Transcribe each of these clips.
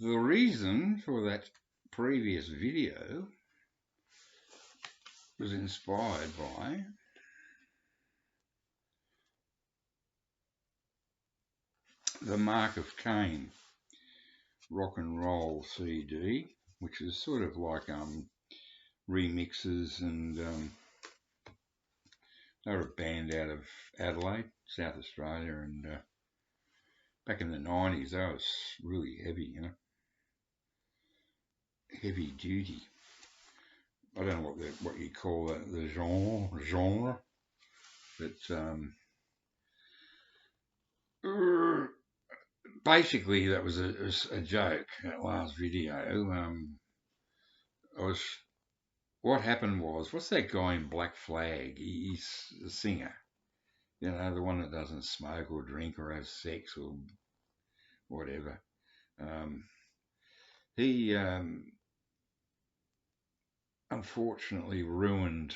The reason for that previous video was inspired by the Mark of Cain rock and roll CD, which is sort of like remixes, and they're a band out of Adelaide, South Australia, and back in the 90s, they was really heavy, heavy duty. I don't know what you call that, the genre, but basically that was a joke. That last video, what happened was, what's that guy in Black Flag? He's a singer, the one that doesn't smoke or drink or have sex or whatever. He unfortunately ruined.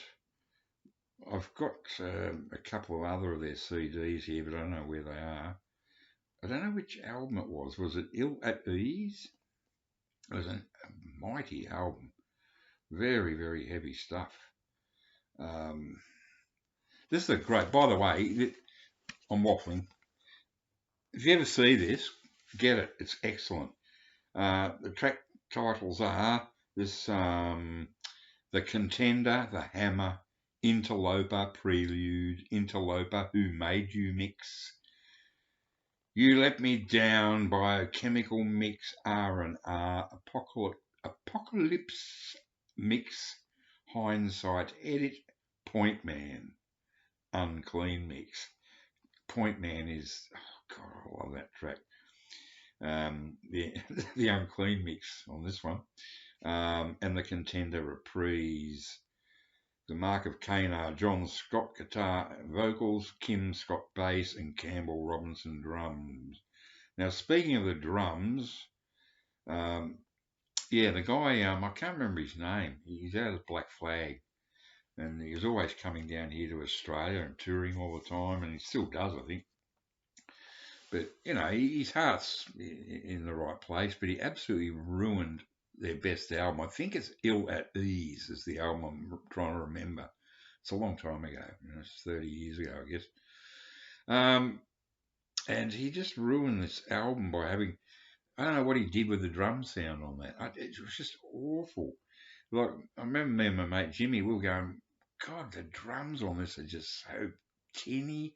I've got a couple of other of their CDs here, but I don't know where they are. I don't know which album it was. Was it Ill at Ease? It was a mighty album. Very, very heavy stuff. This is a great, by the way, I'm waffling. If you ever see this, get it. It's excellent. The track titles are this, The Contender, The Hammer, Interloper, Prelude, Interloper, Who Made You Mix, You Let Me Down, Biochemical Mix, R&R, Apocalypse Mix, Hindsight Edit, Point Man, Unclean Mix. Point Man is, oh God, I love that track. The Unclean Mix on this one, and The Contender Reprise. The Mark of Cain are John Scott guitar and vocals, Kim Scott bass, and Campbell Robinson drums. Now, speaking of the drums, the guy, I can't remember his name. He's out of Black Flag, and he was always coming down here to Australia and touring all the time, and he still does, I think. But, his heart's in the right place, but he absolutely ruined their best album. I think it's Ill at Ease is the album I'm trying to remember. It's a long time ago. It's 30 years ago, I guess. And he just ruined this album by having, I don't know what he did with the drum sound on that. It was just awful. Like, I remember me and my mate Jimmy, we were going, God, the drums on this are just so tinny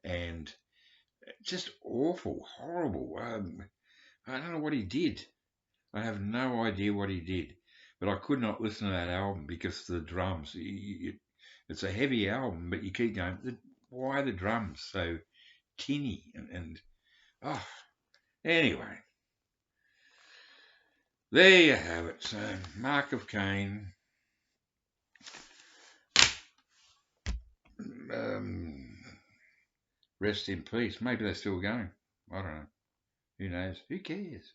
and just awful, horrible. I don't know what he did. I have no idea what he did, but I could not listen to that album because of the drums. It's a heavy album, but you keep going, why are the drums so tinny? Anyway, there you have it. So, Mark of Cain. Rest in peace. Maybe they're still going. I don't know. Who knows? Who cares?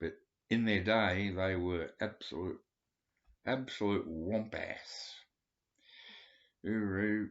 But in their day, they were absolute womp-ass. Hooroo.